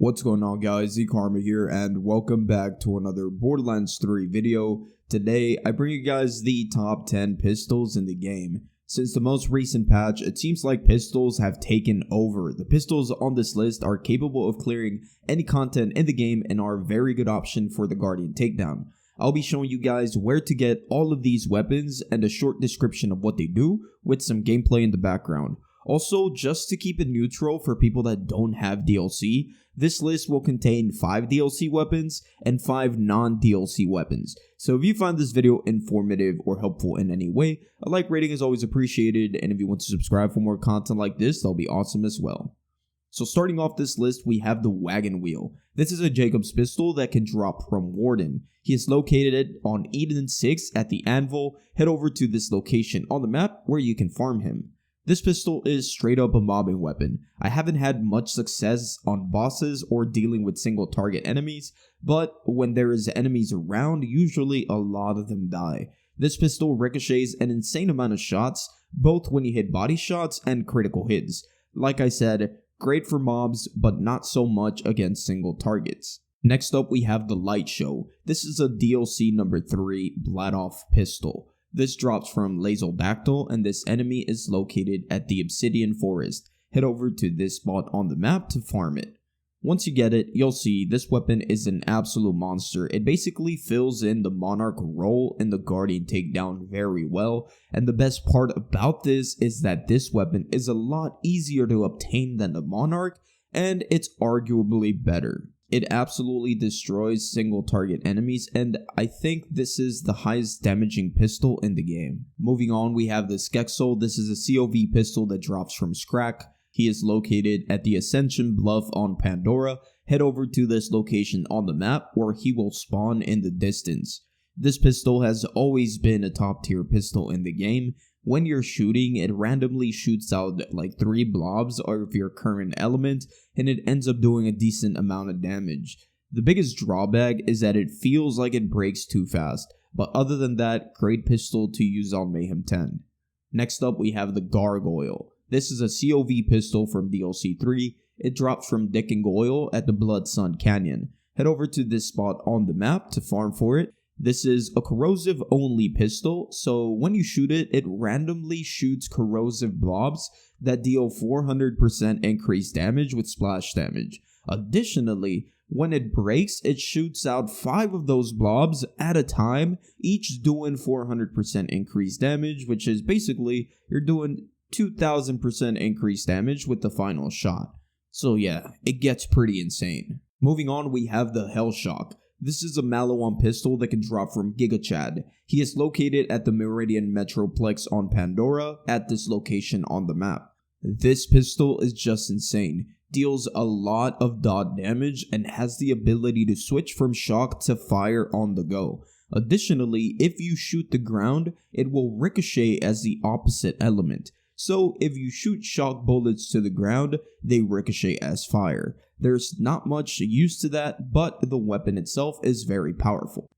What's going on, guys? Z-Karma here, and welcome back to another Borderlands 3 video. Today, I bring you guys the top 10 pistols in the game. Since the most recent patch, it seems like pistols have taken over. The pistols on this list are capable of clearing any content in the game and are a very good option for the Guardian takedown. I'll be showing you guys where to get all of these weapons and a short description of what they do with some gameplay in the background. Also, just to keep it neutral for people that don't have DLC, this list will contain 5 DLC weapons and 5 non-DLC weapons. So if you find this video informative or helpful in any way, a like rating is always appreciated, and if you want to subscribe for more content like this, that'll be awesome as well. So starting off this list, we have the Wagon Wheel. This is a Jacob's pistol that can drop from Warden. He is located on Eden 6 at the Anvil. Head over to this location on the map where you can farm him. This pistol is straight up a mobbing weapon. I haven't had much success on bosses or dealing with single target enemies, but when there is enemies around, usually a lot of them die. This pistol ricochets an insane amount of shots, both when you hit body shots and critical hits. Like I said, great for mobs, but not so much against single targets. Next up, we have the Lightshow. This is a DLC number 3 Bladoff pistol. This drops from Lazodactyl, and this enemy is located at the Obsidian Forest. Head over to this spot on the map to farm it. Once you get it, you'll see this weapon is an absolute monster. It basically fills in the Monarch role in the Guardian takedown very well, and the best part about this is that this weapon is a lot easier to obtain than the Monarch, and it's arguably better. It absolutely destroys single target enemies, and I think this is the highest damaging pistol in the game. Moving on, we have the Skexel. This is a COV pistol that drops from Scrack. He is located at the Ascension Bluff on Pandora. Head over to this location on the map where he will spawn in the distance. This pistol has always been a top tier pistol in the game. When you're shooting, it randomly shoots out like 3 blobs of your current element, and it ends up doing a decent amount of damage. The biggest drawback is that it feels like it breaks too fast, but other than that, great pistol to use on Mayhem 10. Next up, we have the Gargoyle. This is a COV pistol from DLC 3. It drops from Dick and Goyle at the Blood Sun Canyon. Head over to this spot on the map to farm for it. This is a corrosive only pistol, so when you shoot it, it randomly shoots corrosive blobs that deal 400% increased damage with splash damage. Additionally, when it breaks, it shoots out 5 of those blobs at a time, each doing 400% increased damage, which is basically you're doing 2000% increased damage with the final shot. So yeah, it gets pretty insane. Moving on, we have the Hellshot. This is a Maliwan pistol that can drop from Giga Chad. He is located at the Meridian Metroplex on Pandora at this location on the map. This pistol is just insane, deals a lot of dot damage, and has the ability to switch from shock to fire on the go. Additionally, if you shoot the ground, it will ricochet as the opposite element. So if you shoot shock bullets to the ground, they ricochet as fire. There's not much use to that, but the weapon itself is very powerful.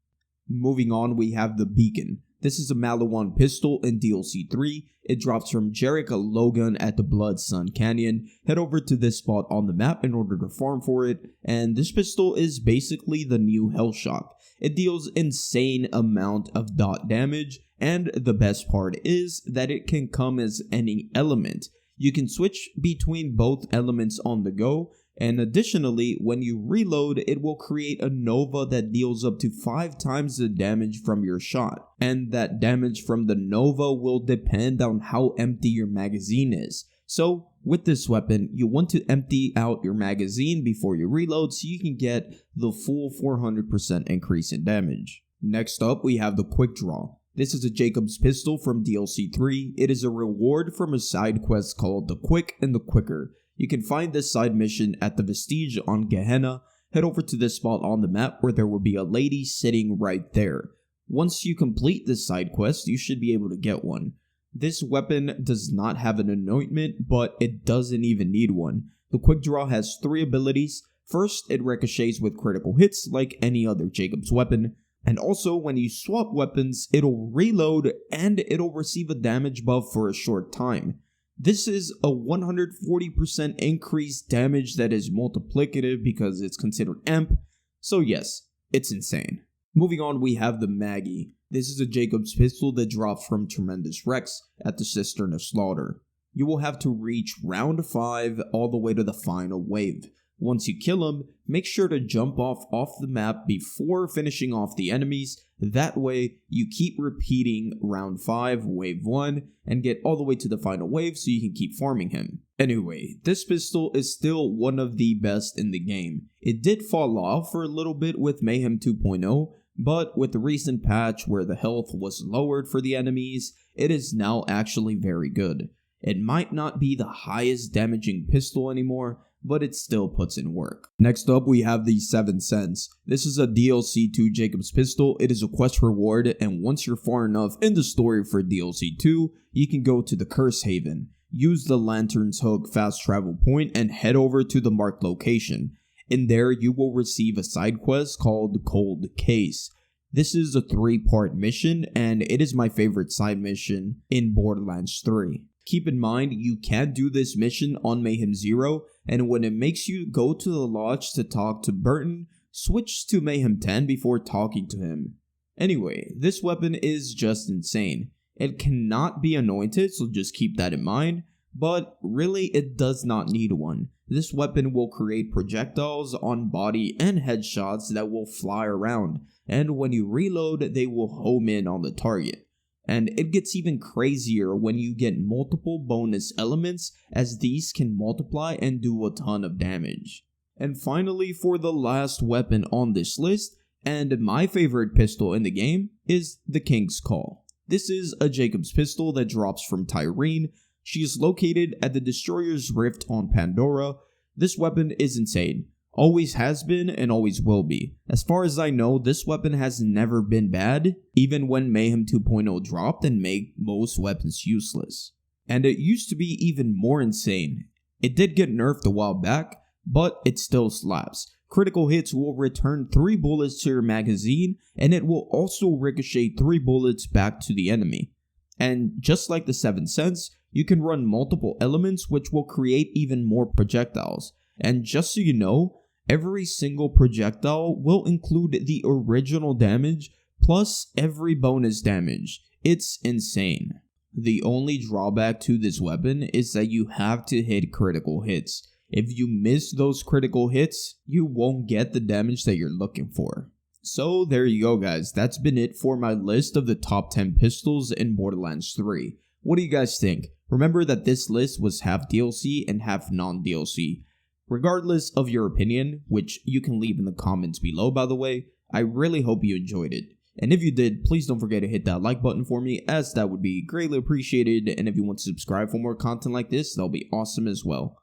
Moving on, we have the Beacon. This is a Maliwan pistol in DLC 3. It drops from Jarek Logan at the Blood Sun Canyon. Head over to this spot on the map in order to farm for it, and this pistol is basically the new Hellshot. It deals insane amount of dot damage, and the best part is that it can come as any element. You can switch between both elements on the go, and additionally, when you reload, it will create a Nova that deals up to 5 times the damage from your shot. And that damage from the Nova will depend on how empty your magazine is. So, with this weapon, you want to empty out your magazine before you reload so you can get the full 400% increase in damage. Next up, we have the Quickdraw. This is a Jacob's pistol from DLC 3. It is a reward from a side quest called The Quick and the Quicker. You can find this side mission at the Vestige on Gehenna. Head over to this spot on the map where there will be a lady sitting right there. Once you complete this side quest, you should be able to get one. This weapon does not have an anointment, but it doesn't even need one. The Quickdraw has 3 abilities. First, it ricochets with critical hits like any other Jacob's weapon. And also, when you swap weapons, it'll reload and it'll receive a damage buff for a short time. This is a 140% increased damage that is multiplicative because it's considered EMP, so yes, it's insane. Moving on, we have the Maggie. This is a Jacob's pistol that drops from Tremendous Rex at the Cistern of Slaughter. You will have to reach round 5 all the way to the final wave. Once you kill him, make sure to jump off the map before finishing off the enemies. That way, you keep repeating round 5, wave 1, and get all the way to the final wave so you can keep farming him. Anyway, this pistol is still one of the best in the game. It did fall off for a little bit with Mayhem 2.0, but with the recent patch where the health was lowered for the enemies, it is now actually very good. It might not be the highest damaging pistol anymore, but it still puts in work. Next up, we have the 7 Cents. This is a DLC to Jacob's pistol. It is a quest reward, and once you're far enough in the story for DLC 2, you can go to the Curse Haven, use the Lantern's Hook fast travel point, and head over to the marked location. In there, you will receive a side quest called Cold Case. This is a 3-part mission, and it is my favorite side mission in Borderlands 3. Keep in mind, you can do this mission on Mayhem 0, and when it makes you go to the lodge to talk to Burton, switch to Mayhem 10 before talking to him. Anyway, this weapon is just insane. It cannot be anointed, so just keep that in mind, but really it does not need one. This weapon will create projectiles on body and headshots that will fly around, and when you reload, they will home in on the target. And it gets even crazier when you get multiple bonus elements, as these can multiply and do a ton of damage. And finally, for the last weapon on this list, and my favorite pistol in the game, is the King's Call. This is a Jacob's pistol that drops from Tyreen. She is located at the Destroyer's Rift on Pandora. This weapon is insane. Always has been and always will be. As far as I know, this weapon has never been bad, even when Mayhem 2.0 dropped and made most weapons useless. And it used to be even more insane. It did get nerfed a while back, but it still slaps. Critical hits will return 3 bullets to your magazine, and it will also ricochet 3 bullets back to the enemy. And just like the 7 Cents, you can run multiple elements which will create even more projectiles. And just so you know, every single projectile will include the original damage plus every bonus damage. It's insane. The only drawback to this weapon is that you have to hit critical hits. If you miss those critical hits, you won't get the damage that you're looking for. So there you go guys, that's been it for my list of the top 10 pistols in Borderlands 3. What do you guys think? Remember that this list was half DLC and half non-DLC. Regardless of your opinion, which you can leave in the comments below by the way, I really hope you enjoyed it. And if you did, please don't forget to hit that like button for me, as that would be greatly appreciated, and if you want to subscribe for more content like this, that'll be awesome as well.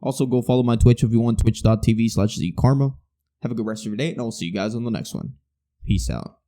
Also go follow my Twitch if you want, twitch.tv/zkarma. Have a good rest of your day, and I'll see you guys on the next one. Peace out.